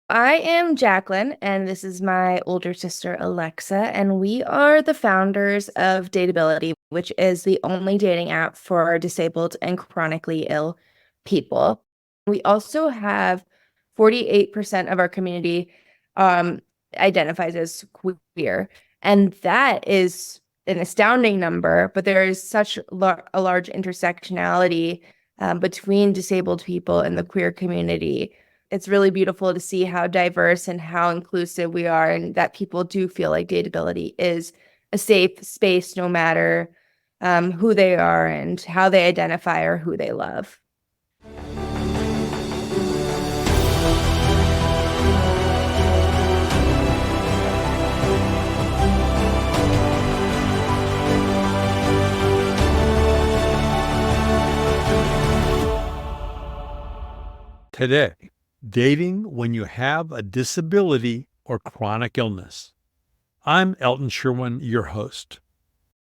I am Jacqueline, and this is my older sister, Alexa, and we are the founders of Dateability, which is the only dating app for disabled and chronically ill people. We also have 48% of our community um, identifies as queer, and that is an astounding number, but there is such a large intersectionality between disabled people and the queer community. It's really beautiful to see how diverse and how inclusive we are, and that people do feel like Dateability is a safe space no matter who they are and how they identify or who they love. Today, dating when you have a disability or chronic illness. I'm Elton Sherwin, your host.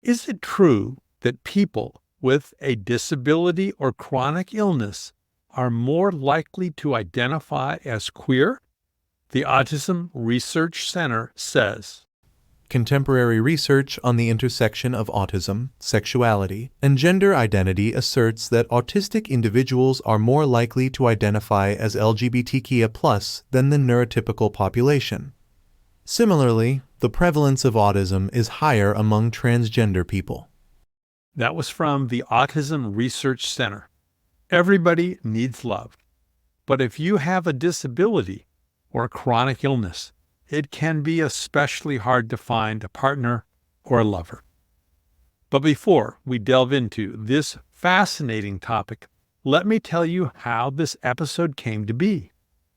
Is it true that people with a disability or chronic illness are more likely to identify as queer? The Autism Research Center says, contemporary research on the intersection of autism, sexuality, and gender identity asserts that autistic individuals are more likely to identify as LGBTQ+ than the neurotypical population. Similarly, the prevalence of autism is higher among transgender people. That was from the Autism Research Center. Everybody needs love. But if you have a disability or a chronic illness, it can be especially hard to find a partner or a lover. But before we delve into this fascinating topic, let me tell you how this episode came to be.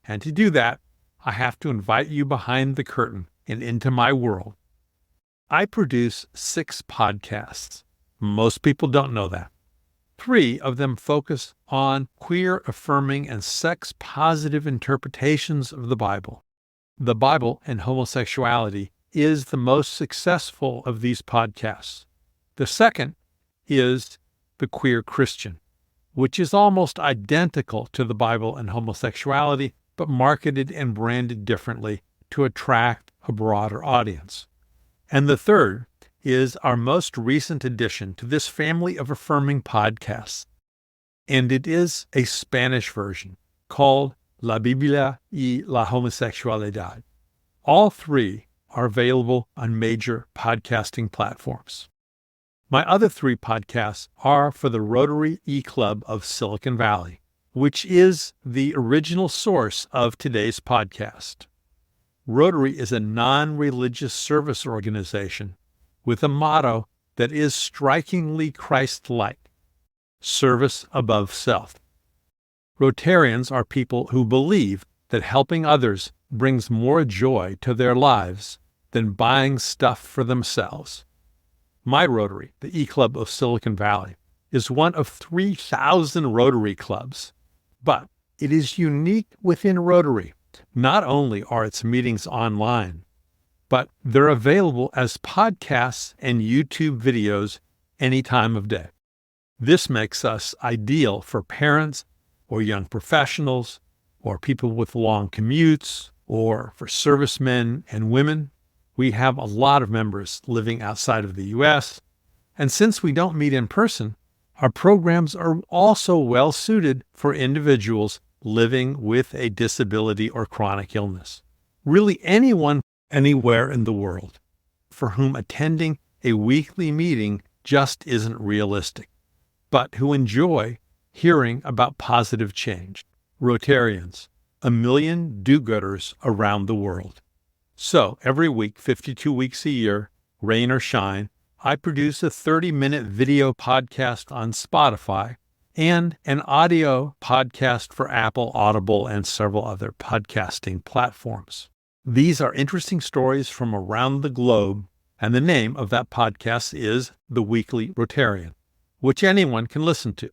And to do that, I have to invite you behind the curtain and into my world. I produce 6 podcasts. Most people don't know that. 3 of them focus on queer, affirming, and sex-positive interpretations of the Bible. The Bible and Homosexuality is the most successful of these podcasts. The second is The Queer Christian, which is almost identical to the Bible and Homosexuality, but marketed and branded differently to attract a broader audience. And the third is our most recent addition to this family of affirming podcasts. And it is a Spanish version called La Biblia y la Homosexualidad. All 3 are available on major podcasting platforms. My other 3 podcasts are for the Rotary E-Club of Silicon Valley, which is the original source of today's podcast. Rotary is a non-religious service organization with a motto that is strikingly Christ-like: service above self. Rotarians are people who believe that helping others brings more joy to their lives than buying stuff for themselves. My Rotary, the E-Club of Silicon Valley, is one of 3,000 Rotary clubs. But it is unique within Rotary. Not only are its meetings online, but they're available as podcasts and YouTube videos any time of day. This makes us ideal for parents or young professionals, or people with long commutes, or for servicemen and women. We have a lot of members living outside of the U.S., and since we don't meet in person, our programs are also well suited for individuals living with a disability or chronic illness. Really anyone, anywhere in the world, for whom attending a weekly meeting just isn't realistic, but who enjoy hearing about positive change. Rotarians, 1 million do-gooders around the world. So every week, 52 weeks a year, rain or shine, I produce a 30-minute video podcast on Spotify and an audio podcast for Apple, Audible, and several other podcasting platforms. These are interesting stories from around the globe, and the name of that podcast is The Weekly Rotarian, which anyone can listen to.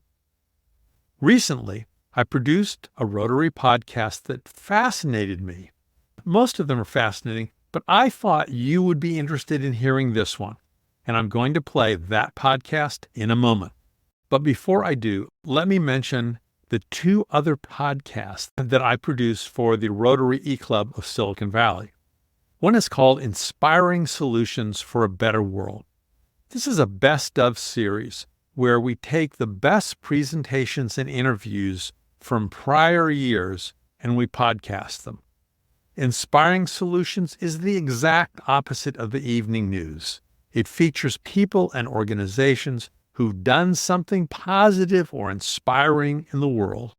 Recently, I produced a Rotary podcast that fascinated me. Most of them are fascinating, but I thought you would be interested in hearing this one, and I'm going to play that podcast in a moment. But before I do, let me mention the two other podcasts that I produce for the Rotary E-Club of Silicon Valley. One is called Inspiring Solutions for a Better World. This is a best of series where we take the best presentations and interviews from prior years and we podcast them. Inspiring Solutions is the exact opposite of the evening news. It features people and organizations who've done something positive or inspiring in the world.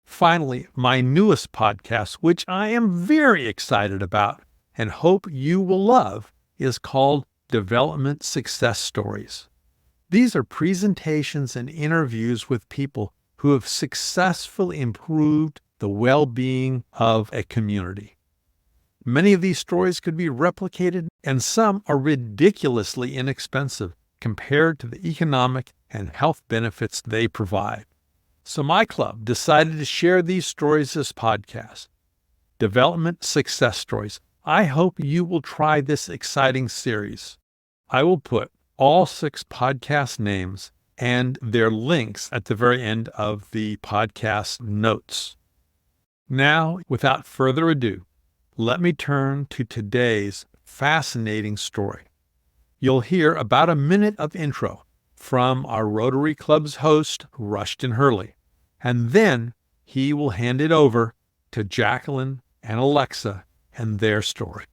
Finally, my newest podcast, which I am very excited about and hope you will love, is called Development Success Stories. These are presentations and interviews with people who have successfully improved the well-being of a community. Many of these stories could be replicated, and some are ridiculously inexpensive compared to the economic and health benefits they provide. So my club decided to share these stories as podcasts. Development Success Stories. I hope you will try this exciting series. I will put all 6 podcast names and their links at the very end of the podcast notes. Now, without further ado, let me turn to today's fascinating story. You'll hear about a minute of intro from our Rotary Club's host, Rushton Hurley, and then he will hand it over to Jacqueline and Alexa and their story.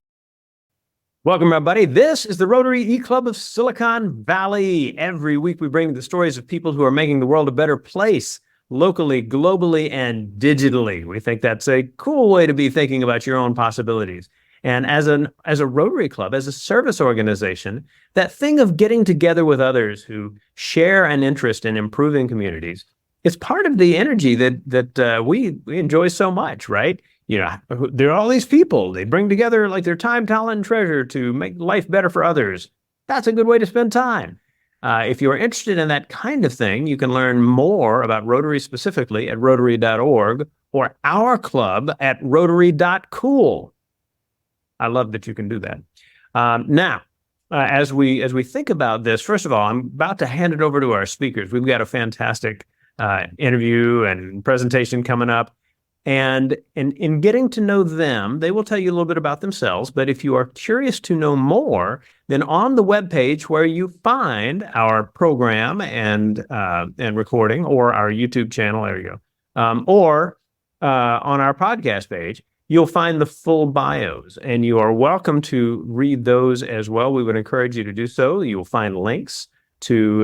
Welcome, everybody. This is the Rotary E-Club of Silicon Valley. Every week we bring the stories of people who are making the world a better place, locally, globally, and digitally. We think that's a cool way to be thinking about your own possibilities. And as a Rotary Club, as a service organization, that thing of getting together with others who share an interest in improving communities, it's part of the energy that we enjoy so much, right? You know, there are all these people. They bring together like their time, talent, and treasure to make life better for others. That's a good way to spend time. If you're interested in that kind of thing, you can learn more about Rotary specifically at rotary.org or our club at rotary.cool. I love that you can do that. Now, as we think about this, first of all, I'm about to hand it over to our speakers. We've got a fantastic interview and presentation coming up. And in getting to know them, they will tell you a little bit about themselves. But if you are curious to know more, then on the webpage where you find our program and recording, or our YouTube channel, there you go, or on our podcast page, you'll find the full bios, and you are welcome to read those as well. We would encourage you to do so. You'll find links to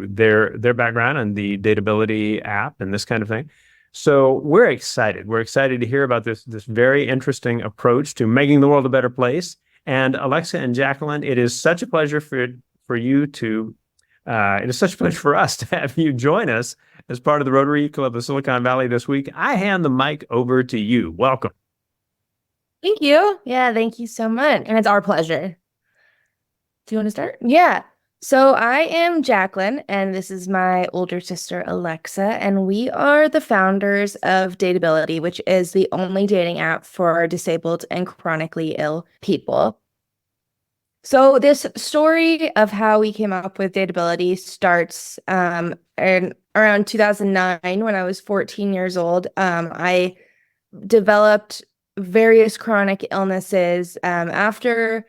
their background and the Dateability app and this kind of thing. So we're excited. We're excited to hear about this very interesting approach to making the world a better place. And Alexa and Jacqueline, it is such a pleasure for you to. It is such a pleasure for us to have you join us as part of the Rotary Club of Silicon Valley this week. I hand the mic over to you. Welcome. Thank you. Yeah, thank you so much. And it's our pleasure. Do you want to start? Yeah. So I am Jacqueline, and this is my older sister, Alexa, and we are the founders of Dateability, which is the only dating app for disabled and chronically ill people. So this story of how we came up with Dateability starts in around 2009 when I was 14 years old. I developed various chronic illnesses after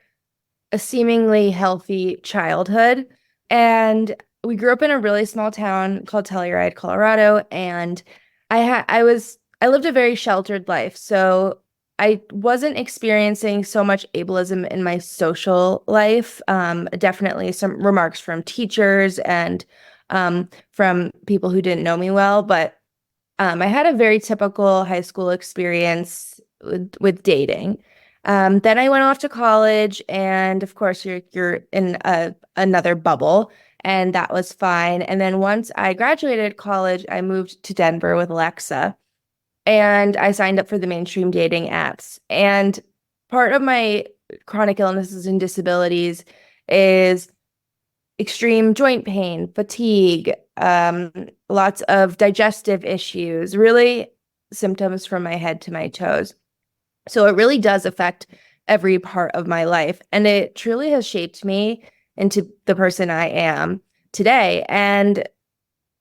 a seemingly healthy childhood. And we grew up in a really small town called Telluride, Colorado. And I lived a very sheltered life. So I wasn't experiencing so much ableism in my social life. Definitely some remarks from teachers and from people who didn't know me well. But I had a very typical high school experience with dating. Then I went off to college, and of course you're in another bubble, and that was fine. And then once I graduated college, I moved to Denver with Alexa, and I signed up for the mainstream dating apps. And part of my chronic illnesses and disabilities is extreme joint pain, fatigue, lots of digestive issues, really symptoms from my head to my toes. So it really does affect every part of my life. And it truly has shaped me into the person I am today. And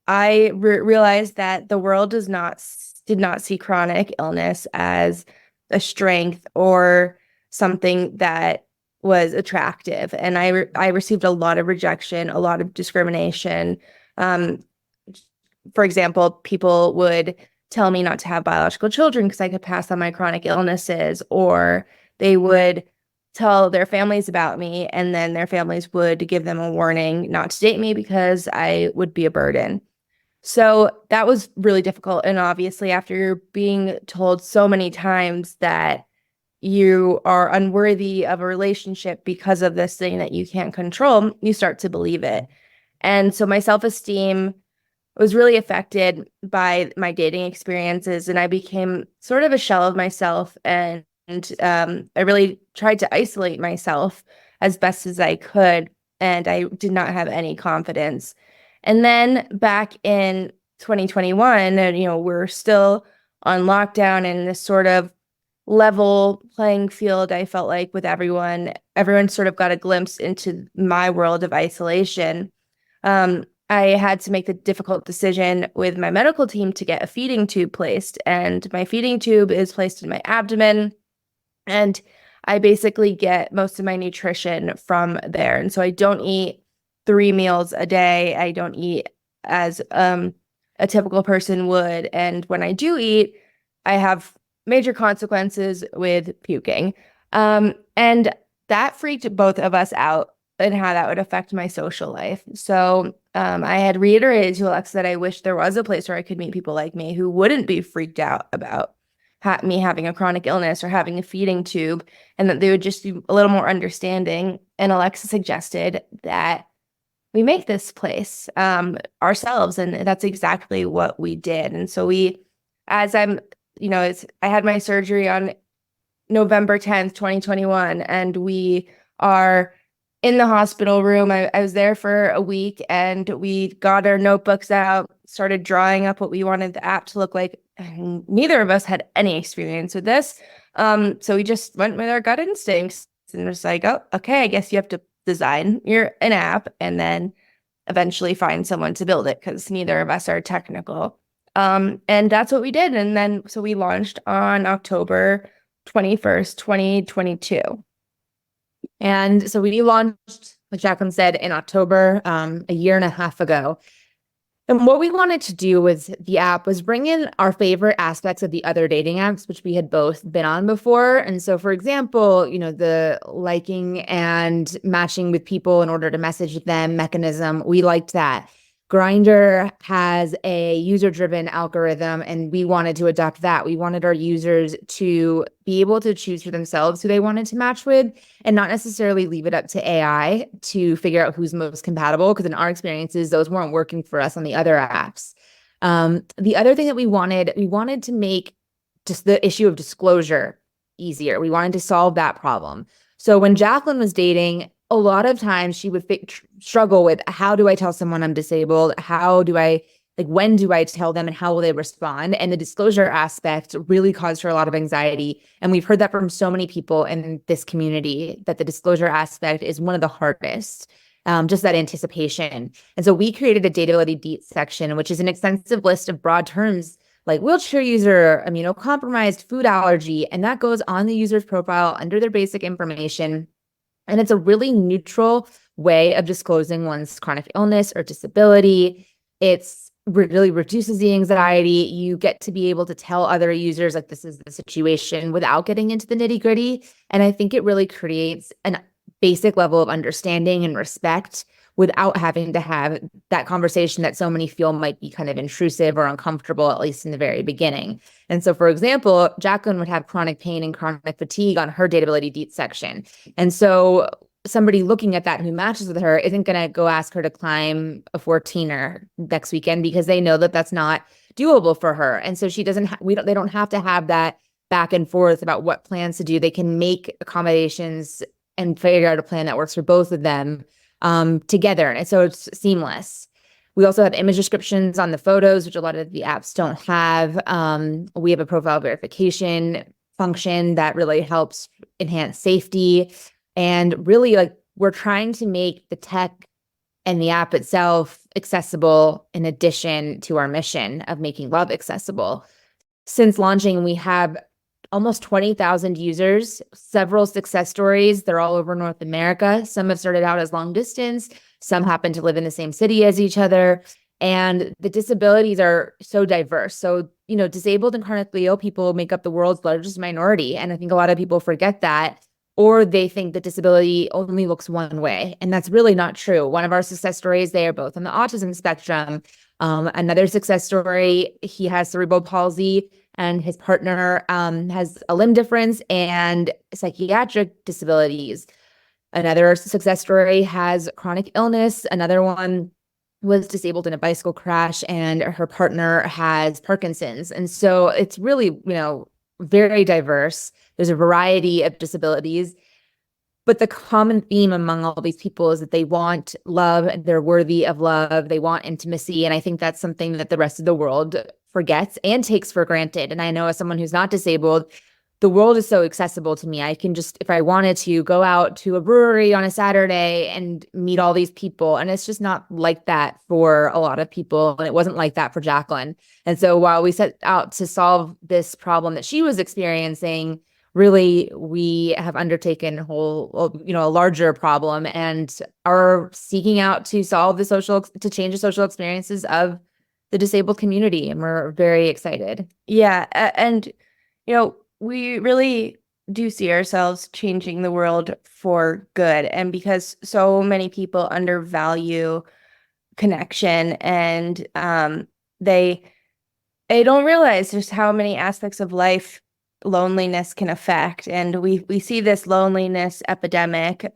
I realized that the world did not see chronic illness as a strength or something that was attractive. And I received a lot of rejection, a lot of discrimination. Um, for example, people would tell me not to have biological children because I could pass on my chronic illnesses, or they would tell their families about me, and then their families would give them a warning not to date me because I would be a burden. So that was really difficult. And obviously, after you're being told so many times that you are unworthy of a relationship because of this thing that you can't control, you start to believe it. And so my self-esteem was really affected by my dating experiences, and I became sort of a shell of myself. And I really tried to isolate myself as best as I could, and I did not have any confidence. And then back in 2021, and we're still on lockdown in this sort of level playing field, I felt like, with everyone. Everyone sort of got a glimpse into my world of isolation. I had to make the difficult decision with my medical team to get a feeding tube placed, and my feeding tube is placed in my abdomen, and I basically get most of my nutrition from there. And so I don't eat 3 meals a day. I don't eat as a typical person would. And when I do eat, I have major consequences with puking. And that freaked both of us out and how that would affect my social life. So I had reiterated to Alexa that I wish there was a place where I could meet people like me who wouldn't be freaked out about me having a chronic illness or having a feeding tube, and that they would just be a little more understanding. And Alexa suggested that we make this place ourselves, and that's exactly what we did. And so I had my surgery on November 10th, 2021, and we are in the hospital room. I was there for a week, and we got our notebooks out, started drawing up what we wanted the app to look like. And neither of us had any experience with this. So we just went with our gut instincts and was like, oh, okay, I guess you have to design an app and then eventually find someone to build it, because neither of us are technical. And that's what we did. And then so we launched on October 21st, 2022. And so we launched, like Jacqueline said, in October, a year and a half ago. And what we wanted to do with the app was bring in our favorite aspects of the other dating apps, which we had both been on before. And so, for example, the liking and matching with people in order to message them mechanism, we liked that. Grindr has a user-driven algorithm, and we wanted to adopt that. We wanted our users to be able to choose for themselves who they wanted to match with, and not necessarily leave it up to AI to figure out who's most compatible, because in our experiences, those weren't working for us on the other apps. The other thing that we wanted to make just the issue of disclosure easier. We wanted to solve that problem. So when Jacqueline was dating, a lot of times she would struggle with, how do I tell someone I'm disabled? When do I tell them, and how will they respond? And the disclosure aspect really caused her a lot of anxiety. And we've heard that from so many people in this community, that the disclosure aspect is one of the hardest, just that anticipation. And so we created a Dateability Deet section, which is an extensive list of broad terms like wheelchair user, immunocompromised, food allergy, and that goes on the user's profile under their basic information. And it's a really neutral way of disclosing one's chronic illness or disability. It's really reduces the anxiety. You get to be able to tell other users, like, this is the situation, without getting into the nitty-gritty. And I think it really creates a basic level of understanding and respect without having to have that conversation that so many feel might be kind of intrusive or uncomfortable, at least in the very beginning. And so, for example, Jacqueline would have chronic pain and chronic fatigue on her Dateability Deet section. And so somebody looking at that who matches with her isn't going to go ask her to climb a 14er next weekend, because they know that that's not doable for her. And so she doesn't, they don't have to have that back and forth about what plans to do. They can make accommodations and figure out a plan that works for both of them together. And so it's seamless. We also have image descriptions on the photos, which a lot of the apps don't have. We have a profile verification function that really helps enhance safety. And really, we're trying to make the tech and the app itself accessible in addition to our mission of making love accessible. Since launching, we have almost 20,000 users, several success stories. They're all over North America. Some have started out as long distance. Some happen to live in the same city as each other. And the disabilities are so diverse. So, disabled and chronically ill people make up the world's largest minority. And I think a lot of people forget that, or they think that disability only looks one way. And that's really not true. One of our success stories, they are both on the autism spectrum. Another success story, he has cerebral palsy and his partner has a limb difference and psychiatric disabilities. Another success story has chronic illness. Another one was disabled in a bicycle crash and her partner has Parkinson's. And so it's really, very diverse. There's a variety of disabilities. But the common theme among all these people is that they want love, they're worthy of love, they want intimacy. And I think that's something that the rest of the world forgets and takes for granted. And I know as someone who's not disabled, the world is so accessible to me. I can just, if I wanted to, go out to a brewery on a Saturday and meet all these people. And it's just not like that for a lot of people. And it wasn't like that for Jacqueline. And so while we set out to solve this problem that she was experiencing, really, we have undertaken a larger problem and are seeking out to to change the social experiences of the disabled community. And we're very excited. Yeah. And, we really do see ourselves changing the world for good. And because so many people undervalue connection and they don't realize just how many aspects of life loneliness can affect. And we see this loneliness epidemic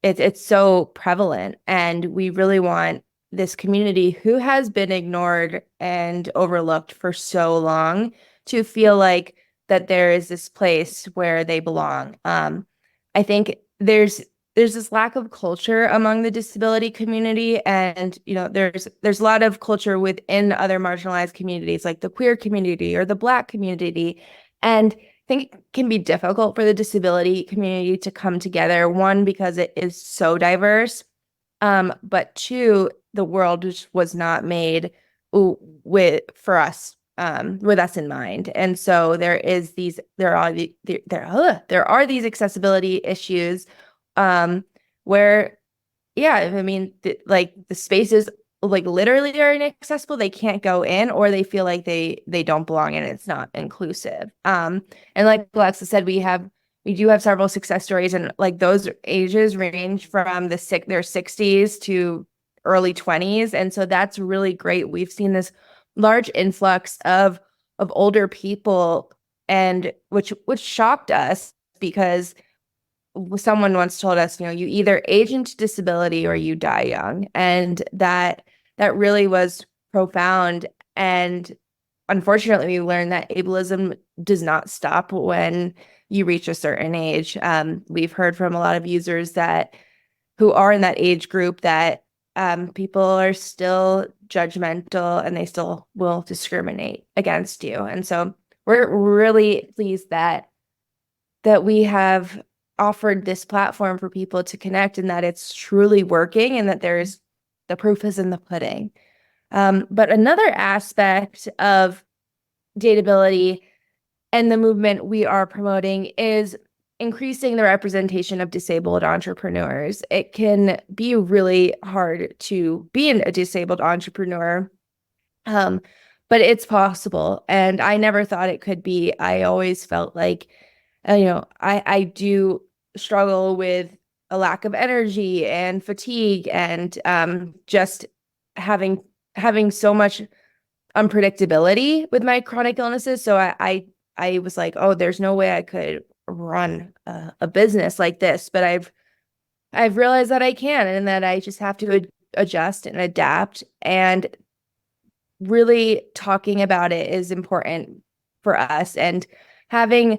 it's so prevalent. And we really want this community who has been ignored and overlooked for so long to feel like that there is this place where they belong. I think there's this lack of culture among the disability community, and there's a lot of culture within other marginalized communities like the queer community or the Black community, and I think it can be difficult for the disability community to come together. One, because it is so diverse, but two, the world just was not made with us in mind. And so there are these accessibility issues where, the spaces literally are inaccessible. They can't go in, or they feel like they don't belong and it's not inclusive. And like Alexa said, we do have several success stories, and those ages range from their 60s to early 20s. And so that's really great. We've seen this large influx of older people, and which shocked us, because someone once told us, you either age into disability or you die young. And that really was profound. And unfortunately, we learned that ableism does not stop when you reach a certain age. We've heard from a lot of users who are in that age group that people are still judgmental and they still will discriminate against you. And so we're really pleased that we have offered this platform for people to connect, and that it's truly working, and that the proof is in the pudding. But another aspect of Dateability and the movement we are promoting is increasing the representation of disabled entrepreneurs. It can be really hard to be a disabled entrepreneur, but it's possible. And I never thought it could be. I always felt like, I do struggle with a lack of energy and fatigue, and just having so much unpredictability with my chronic illnesses. So I was like, oh, there's no way I could run a business like this. But I've realized that I can, and that I just have to adjust and adapt. And really talking about it is important for us, and having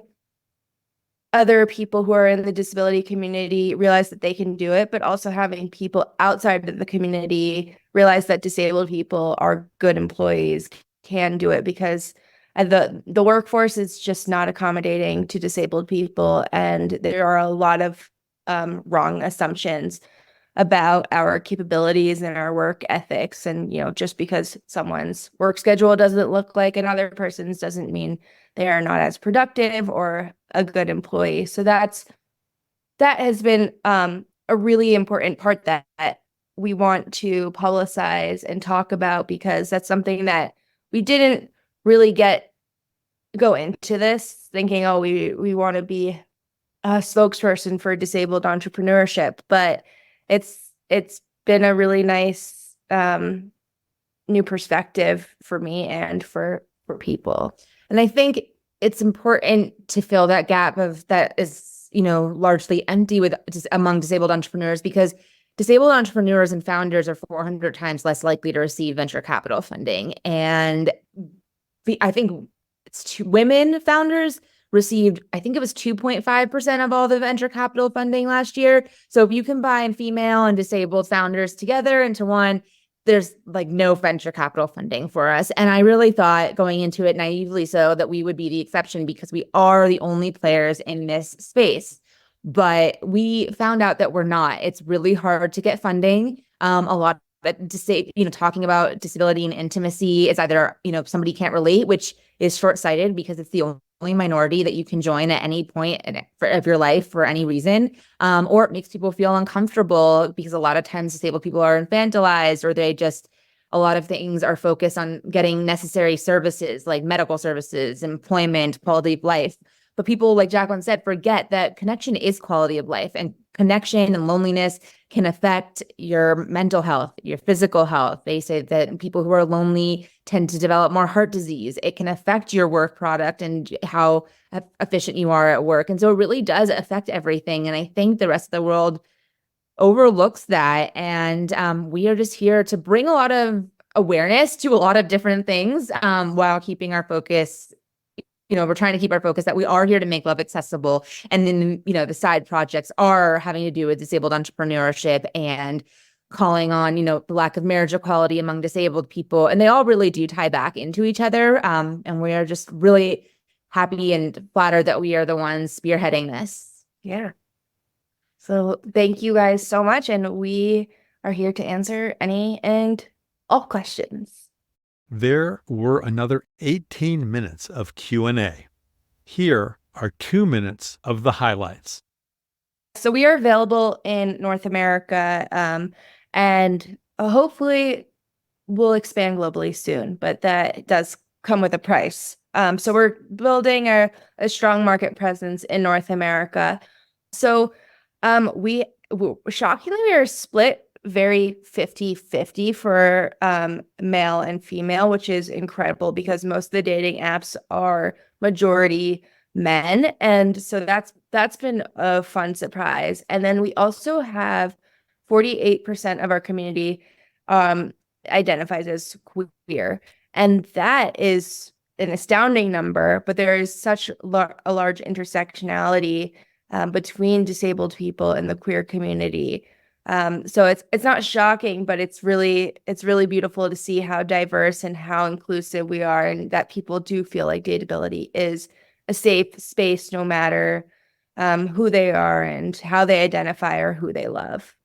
other people who are in the disability community realize that they can do it, but also having people outside of the community realize that disabled people are good employees, can do it, because the workforce is just not accommodating to disabled people, and there are a lot of wrong assumptions about our capabilities and our work ethics. And, just because someone's work schedule doesn't look like another person's doesn't mean they are not as productive or a good employee. So that has been a really important part that we want to publicize and talk about, because that's something that we didn't really go into this thinking, oh, we want to be a spokesperson for disabled entrepreneurship, but it's been a really nice new perspective for me and for people. And I think it's important to fill that gap that is, largely empty among disabled entrepreneurs, because disabled entrepreneurs and founders are 400 times less likely to receive venture capital funding. And I think women founders received, I think it was 2.5% of all the venture capital funding last year. So if you combine female and disabled founders together into one, there's like no venture capital funding for us. And I really thought going into it naively so that we would be the exception because we are the only players in this space. But we found out that we're not. It's really hard to get funding. A lot of talking about disability and intimacy is either, somebody can't relate, which is short-sighted because it's the only minority that you can join at any point of your life for any reason, or it makes people feel uncomfortable because a lot of times disabled people are infantilized, or a lot of things are focused on getting necessary services like medical services, employment, quality of life. But people, like Jacqueline said, forget that connection is quality of life, and connection and loneliness can affect your mental health, your physical health. They say that people who are lonely tend to develop more heart disease. It can affect your work product and how efficient you are at work. And so it really does affect everything. And I think the rest of the world overlooks that. And we are just here to bring a lot of awareness to a lot of different things while keeping our focus. We're trying to keep our focus that we are here to make love accessible. And then, the side projects are having to do with disabled entrepreneurship and calling on, the lack of marriage equality among disabled people. And they all really do tie back into each other. And we are just really happy and flattered that we are the ones spearheading this. Yeah. So thank you guys so much. And we are here to answer any and all questions. There were another 18 minutes of Q&A. Here are 2 minutes of the highlights. So we are available in North America, and hopefully we'll expand globally soon, but that does come with a price. So we're building a strong market presence in North America. So we shockingly are split very 50-50 for male and female, which is incredible because most of the dating apps are majority men. And so that's been a fun surprise. And then we also have 48% of our community identifies as queer. And that is an astounding number, but there is such a large intersectionality between disabled people and the queer community. So it's not shocking, but it's really beautiful to see how diverse and how inclusive we are, and that people do feel like Dateability is a safe space no matter who they are and how they identify or who they love.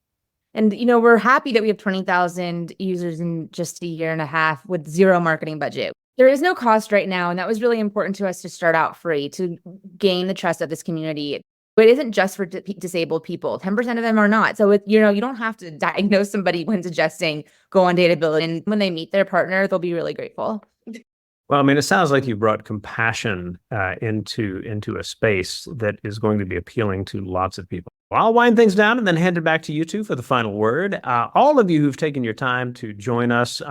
And, we're happy that we have 20,000 users in just a year and a half with zero marketing budget. There is no cost right now, and that was really important to us to start out free, to gain the trust of this community. But it isn't just for disabled people. 10% of them are not. So, you don't have to diagnose somebody when suggesting go on Dateability. And when they meet their partner, they'll be really grateful. Well, I mean, it sounds like you brought compassion into a space that is going to be appealing to lots of people. Well, I'll wind things down and then hand it back to you two for the final word. All of you who've taken your time to join us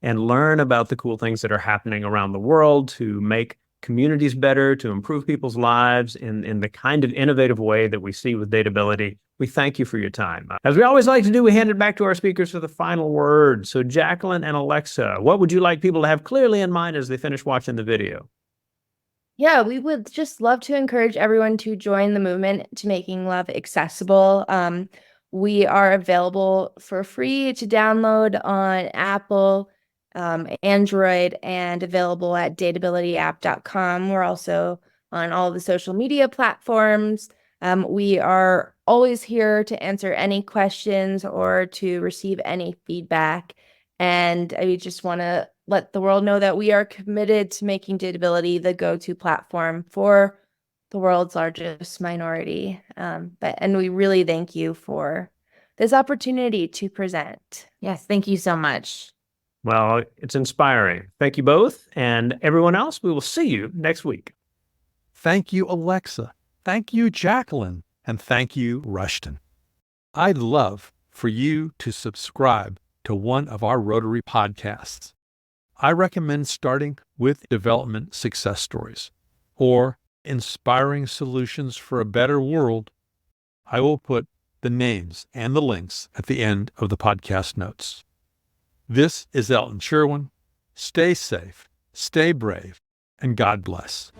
and learn about the cool things that are happening around the world to make communities better, to improve people's lives in the kind of innovative way that we see with Dateability. We thank you for your time. As we always like to do, we hand it back to our speakers for the final word. So Jacqueline and Alexa, what would you like people to have clearly in mind as they finish watching the video? Yeah, we would just love to encourage everyone to join the movement to making love accessible. We are available for free to download on Apple, Android, and available at dateabilityapp.com. We're also on all the social media platforms. We are always here to answer any questions or to receive any feedback. And I just want to let the world know that we are committed to making Dateability the go-to platform for the world's largest minority. And we really thank you for this opportunity to present. Yes, thank you so much. Well, it's inspiring. Thank you both. And everyone else, we will see you next week. Thank you, Alexa. Thank you, Jacqueline. And thank you, Rushton. I'd love for you to subscribe to one of our Rotary podcasts. I recommend starting with development success stories or inspiring solutions for a better world. I will put the names and the links at the end of the podcast notes. This is Elton Sherwin. Stay safe, stay brave, and God bless.